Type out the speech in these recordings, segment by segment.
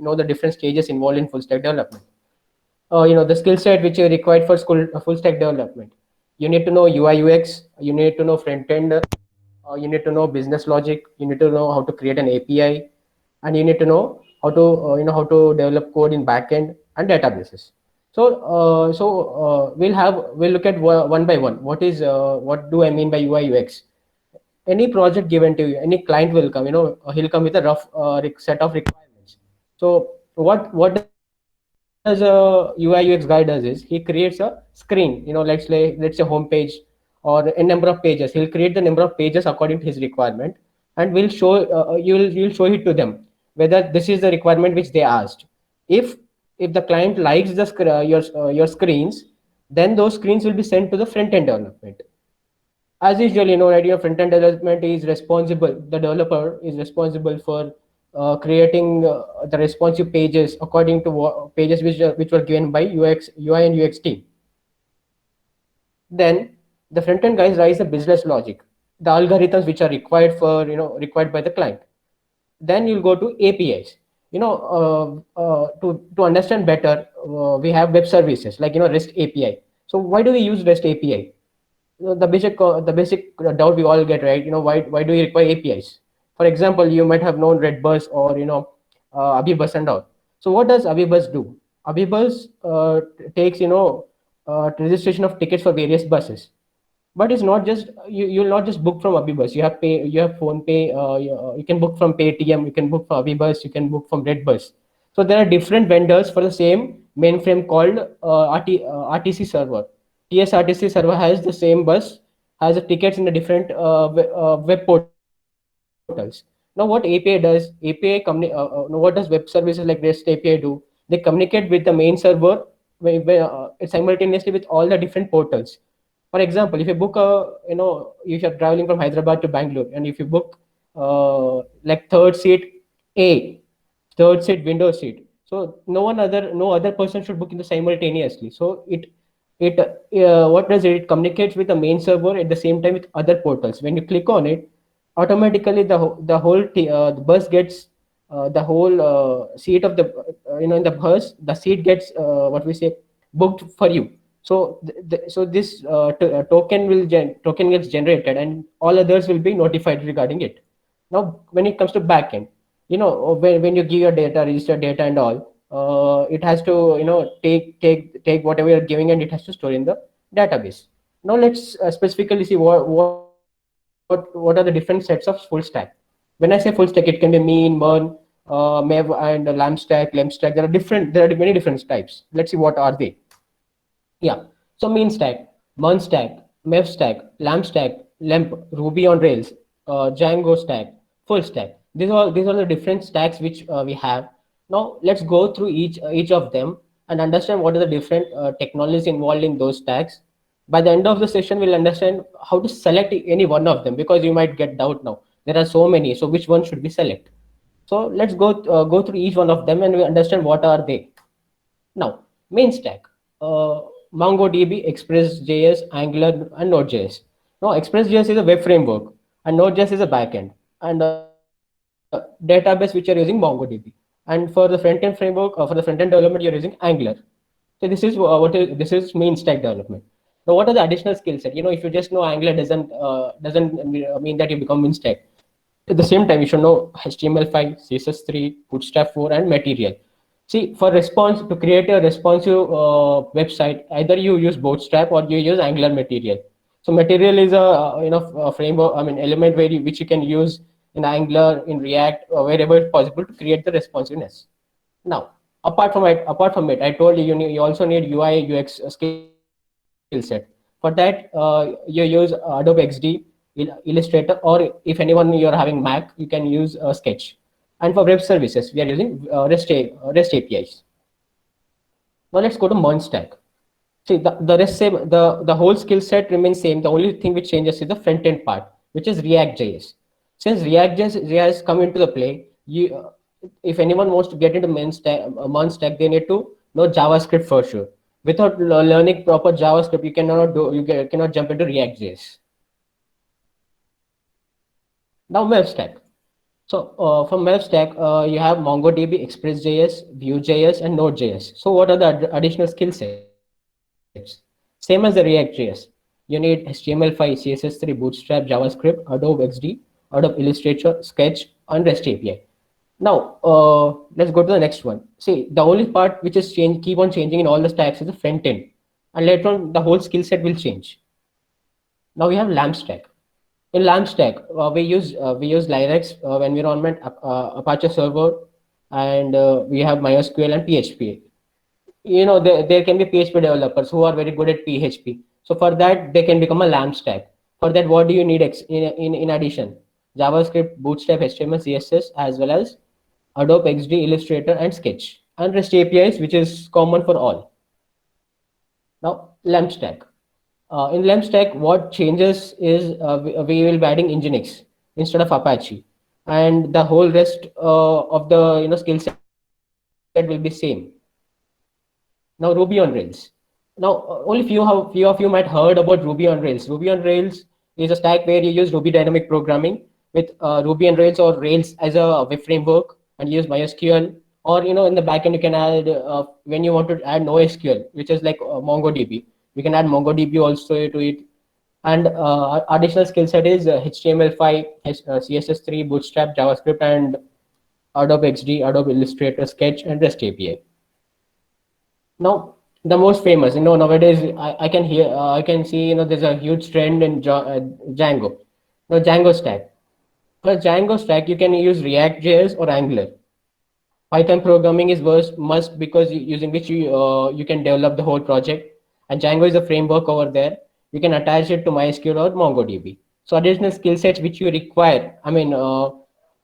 know the different stages involved in full stack development. The skill set which are required for full stack development. You need to know UI UX. You need to know front end. You need to know business logic. You need to know how to create an API, and you need to know how to develop code in backend and databases. We'll look at one by one. What do I mean by UI UX? Any project given to you, any client will come. He'll come with a rough set of requirements. So what does a UI UX guy does is he creates a screen. Let's say home page or a number of pages. He'll create the number of pages according to his requirement, and will show you'll show it to them whether this is the requirement which they asked. If the client likes your screens, then those screens will be sent to the front end development. As usual, right, your front end development is responsible. The developer is responsible for creating the responsive pages according to pages which were given by UI and UX team. Then the front end guys write the business logic, the algorithms which are required by the client. Then you'll go to APIs. To understand better, we have web services like REST API. So why do we use REST API? The basic doubt we all get, right? Why do you require APIs? For example, you might have known Redbus or Abibus and all. So what does Abibus do? Abibus takes registration of tickets for various buses. But it's not just you'll not just book from Abibus. You have phone pay. You can book from Paytm, you can book from Abibus, you can book from Redbus. So there are different vendors for the same mainframe called RTC server. TSRTC server has the same bus, has the tickets in the different web portals. Now what API does, what does web services like REST API do? They communicate with the main server simultaneously with all the different portals. For example, if you book if you're traveling from Hyderabad to Bangalore, and if you book like third seat A, third seat window seat, so no other person should book in the simultaneously. So it what does it? It communicates with the main server at the same time with other portals. When you click on it, automatically the bus gets the whole seat of the in the bus, the seat gets what we say booked for you. So this token gets generated, and all others will be notified regarding it. Now when it comes to backend, when you give your data, register data and all, it has to take whatever you're giving, and it has to store in the database. Now let's specifically see what are the different sets of full stack. When I say full stack, it can be mean, MERN, MEV, and LAMP stack, LEM stack. There are many different types. Let's see what are they. Yeah. So mean stack, MERN stack, MEV stack, LAMP stack, LAMP, Ruby on Rails, Django stack, full stack. These are the different stacks which we have. Now let's go through each of them and understand what are the different technologies involved in those stacks. By the end of the session, we'll understand how to select any one of them, because you might get doubt now. There are so many, so which one should we select? So let's go through each one of them and we understand what are they. Now, main stack, MongoDB, Express.js, Angular, and Node.js. Now, Express.js is a web framework, and Node.js is a backend, and database which are using MongoDB. And for the front-end framework, for the front-end development, you're using Angular. So this is main stack development. Now, what are the additional skill set? If you just know Angular doesn't mean that you become main stack. At the same time, you should know HTML5, CSS3, Bootstrap 4, and Material. See, to create a responsive website, either you use Bootstrap or you use Angular Material. So Material is a framework, element which you can use in Angular, in React, wherever possible to create the responsiveness. Now, apart from it, I told you you also need UI UX skill set. For that, you use Adobe XD, Illustrator, or if anyone you're having Mac, you can use Sketch. And for web services, we are using REST APIs. Now let's go to MERN stack. See, the rest same, the whole skill set remains same. The only thing which changes is the front end part, which is React.js. Since React.js has come into the play, if anyone wants to get into MERN stack, they need to know JavaScript for sure. Without learning proper JavaScript, cannot jump into React.js. Now web stack. From web stack, you have MongoDB, Express.js, Vue.js, and Node.js. So what are the additional skill sets? Same as the React.js. You need HTML5, CSS3, Bootstrap, JavaScript, Adobe XD, Adobe Illustrator, Sketch, and REST API. Now, let's go to the next one. See, the only part which is keep on changing in all the stacks is the front end, and later on the whole skill set will change. Now we have LAMP stack. In LAMP stack, we use Linux environment, Apache server, and we have MySQL and PHP. There can be PHP developers who are very good at PHP. So for that, they can become a LAMP stack. For that, what do you need in addition? JavaScript, Bootstrap, HTML, CSS, as well as Adobe XD, Illustrator, and Sketch, and REST APIs, which is common for all. Now, LAMP stack. In LAMP stack, what changes is we will be adding Nginx instead of Apache, and the whole rest of the skill set will be same. Now, Ruby on Rails. Now, only few of you might heard about Ruby on Rails. Ruby on Rails is a stack where you use Ruby dynamic programming with Ruby on Rails or Rails as a web framework, and use MySQL. Or in the backend you can add when you want to add NoSQL, which is like MongoDB. You can add MongoDB also to it. And additional skill set is HTML5, CSS3, Bootstrap, JavaScript, and Adobe XD, Adobe Illustrator, Sketch, and REST API. Now, the most famous, nowadays I can see, there's a huge trend in Django. Now, Django stack. For Django stack, you can use React.js or Angular. Python programming is must because using which you can develop the whole project, and Django is a framework over there. You can attach it to MySQL or MongoDB. So additional skill sets which you require, are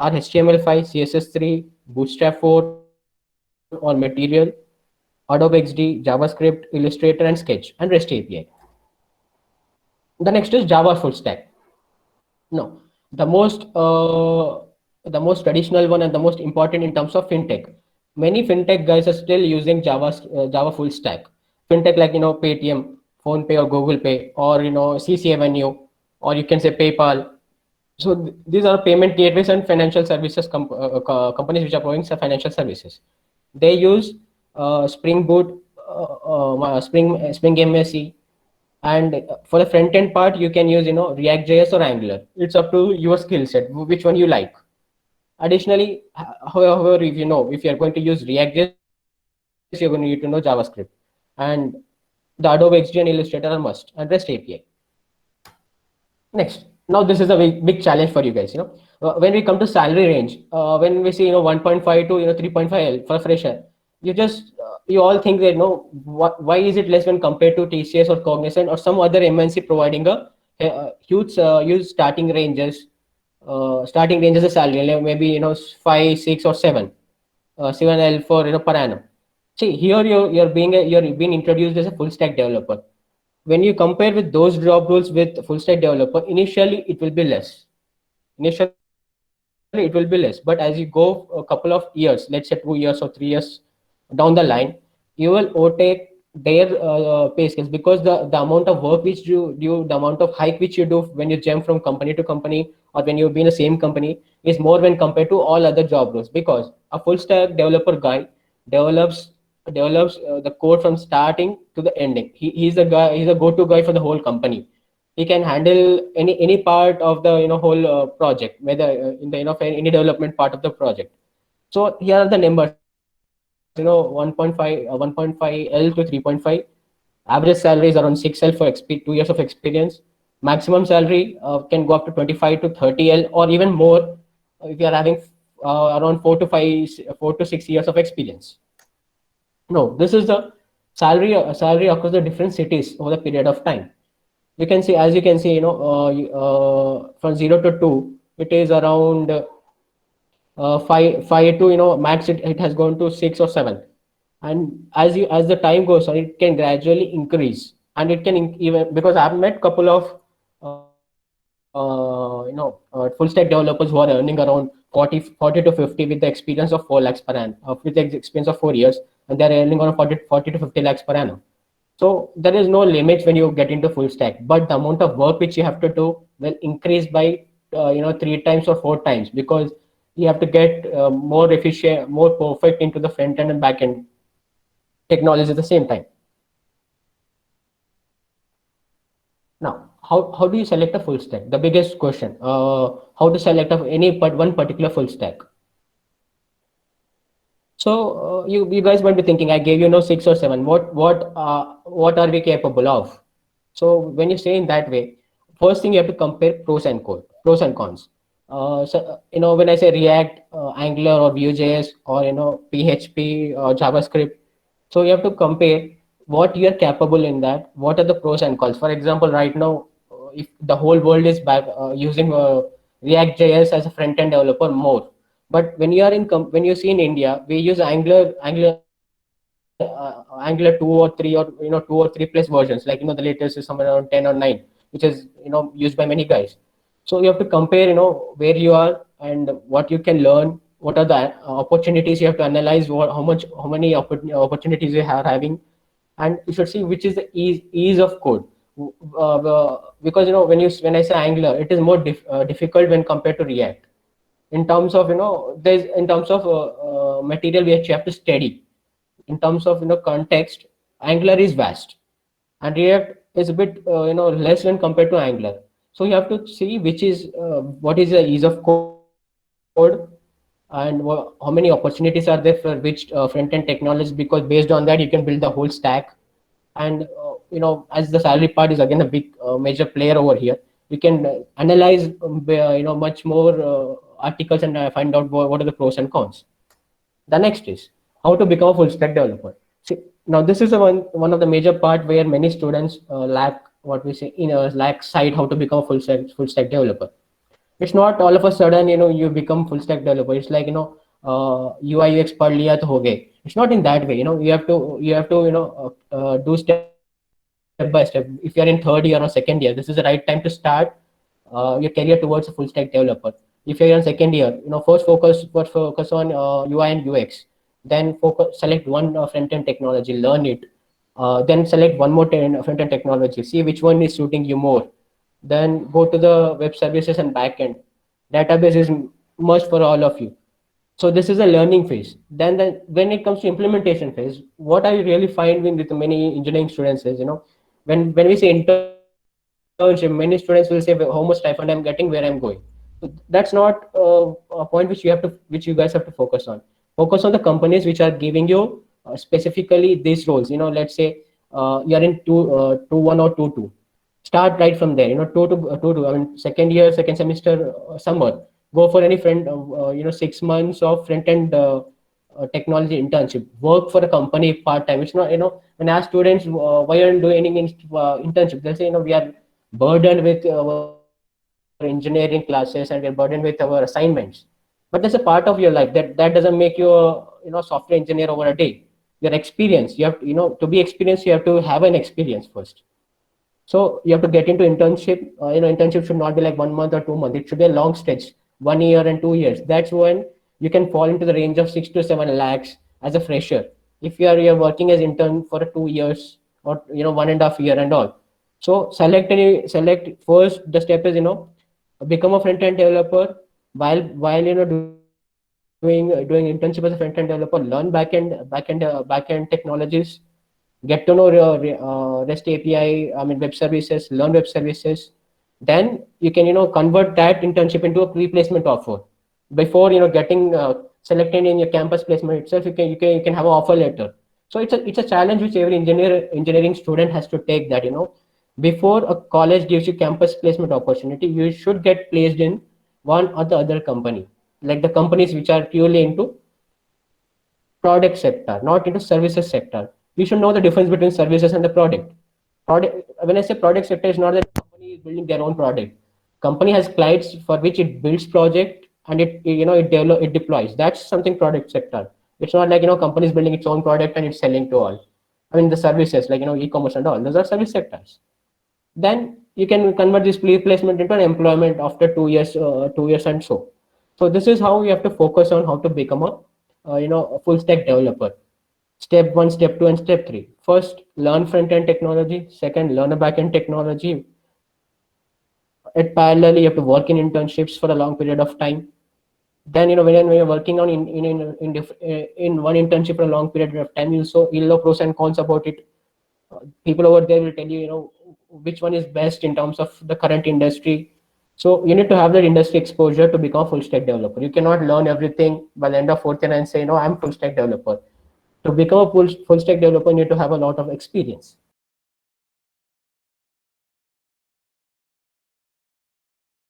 HTML5, CSS3, Bootstrap 4 or Material, Adobe XD, JavaScript, Illustrator, and Sketch, and REST API. The next is Java full stack. No, the most traditional one and the most important in terms of fintech. Many fintech guys are still using Java full stack. Fintech like Paytm, PhonePe or Google Pay, or CC Avenue, or you can say PayPal. So these are payment gateways and financial services companies which are providing some financial services. They use Spring Boot, Spring MSC, and for the front end part you can use React.js or Angular. It's up to your skill set which one you like. Additionally, however, if you are going to use React.js, you're going to need to know JavaScript, and the Adobe XD and Illustrator are must, and REST API. Next, now this is a big challenge for you guys. When we come to salary range, when we see 1.5 to 3.5 for a fresher, you all think that why is it less when compared to TCS or Cognizant or some other MNC providing a huge starting ranges of salary, like maybe 5, 6, or 7, 7L for per annum. See, here you're being introduced as a full stack developer. When you compare with those job roles with full stack developer, initially it will be less. Initially it will be less, but as you go a couple of years, let's say 2 years or 3 years down the line, you will overtake their pay scales, because the amount of work which you do, the amount of hike which you do when you jump from company to company, or when you be in the same company, is more when compared to all other job roles. Because a full stack developer guy develops the code from starting to the ending. He's a go-to guy for the whole company. He can handle any part of the whole project, whether in the any development part of the project. So here are the numbers. 1.5 L to 3.5. Average salary is around 6L for 2 years of experience. Maximum salary can go up to 25 to 30L, or even more if you are having around 4 to 6 years of experience. No, this is the salary across the different cities over the period of time. As you can see, from 0 to 2, it is around five to max. It has gone to 6 or 7, and as the time goes on, it can gradually increase, and it can even, because I've met couple of full stack developers who are earning around 40 to 50 with the experience of 4 lakhs per annum, with the experience of 4 years, and they're earning around 40 to 50 lakhs per annum. So there is no limits when you get into full stack, but the amount of work which you have to do will increase by 3 times or 4 times, because You have to get more efficient, more perfect into the front end and back end technology at the same time. Now, how do you select a full stack? The biggest question. How to select one particular full stack? So you guys might be thinking, I gave you no six or seven. What are we capable of? So when you say in that way, first thing you have to compare pros and cons. When I say React, Angular, or Vue.js, or PHP or JavaScript, so you have to compare what you are capable in that. What are the pros and cons? For example, right now, if the whole world is back using React.js as a front end developer more, but when you see in India, we use Angular 2 or 3, or 2 or 3 plus versions. Like the latest is somewhere around 10 or 9, which is used by many guys. So you have to compare where you are and what you can learn. What are the opportunities? You have to analyze how many opportunities you are having, and you should see which is the ease of code. Because when I say Angular, it is more difficult when compared to React, in terms of there's in terms of material which you have to study. In terms of context, Angular is vast, and React is a bit less when compared to Angular. So you have to see which is what is the ease of code, and how many opportunities are there for which front end technology, because based on that you can build the whole stack. And as the salary part is again a big major player over here, we can analyze much more articles, and find out what are the pros and cons. The next is how to become a full stack developer. See, now this is one of the major part where many students lack, what we say, lack sight how to become a full stack developer. It's not all of a sudden you become full stack developer. It's like UI UX पढ़ लिया तो हो गए. It's not in that way. You have to do step by step. If you're in third year or second year, this is the right time to start your career towards a full stack developer. If you're in second year, first focus on UI and UX. Then select one front end technology, learn it. Then select one more front end technology, see which one is suiting you more. Then go to the web services and backend. Database is must for all of you. So this is a learning phase. When it comes to implementation phase, what I really find with many engineering students is, when we say internship, many students will say, how much stipend I'm getting, where I'm going. So that's not a point which you guys have to focus on. Focus on the companies which are giving you specifically these roles. Let's say you're in two one or two. Start right from there. Two. I mean, second year, second semester, summer. Go for any 6 months of front end technology internship. Work for a company part time. It's not when I ask students why aren't doing any internship, they'll say we are burdened with our engineering classes, and we're burdened with our assignments. But that's a part of your life. That doesn't make you a software engineer over a day. Your experience, you have to be experienced, you have to have an experience first. So you have to get into internship. Internship should not be like 1 month or 2 months. It should be a long stretch, 1 year and 2 years. That's when you can fall into the range of 6 to 7 lakhs as a fresher. If you're working as intern for 2 years, or 1.5 year and all. So select first. The step is become a front end developer. While doing internship as a front end developer, learn back end technologies. Get to know REST API, I mean web services, learn web services. Then you can convert that internship into a pre-placement offer. Before getting selected in your campus placement itself, you can have an offer letter. So it's a challenge which every engineering student has to take, that before a college gives you campus placement opportunity, you should get placed in one or the other company, like the companies which are purely into product sector, not into services sector. We should know the difference between services and the product. When I say product sector, it's not that the company is building their own product. Company has clients for which it builds project, and it deploys. That's something product sector. It's not like company is building its own product and it's selling to all. I mean the services like e-commerce and all. Those are service sectors. Then you can convert this placement into an employment after 2 years, 2 years and so. So this is how you have to focus on how to become a full stack developer. Step one, step two, and step three. First, learn front end technology. Second, learn a back end technology. At parallel, you have to work in internships for a long period of time. Then when you're working on in one internship for a long period of time, you'll know pros and cons about it. People over there will tell you, which one is best in terms of the current industry. So you need to have that industry exposure to become a full stack developer. You cannot learn everything by the end of fourth year and say, no, I'm full stack developer. To become a full stack developer, you need to have a lot of experience.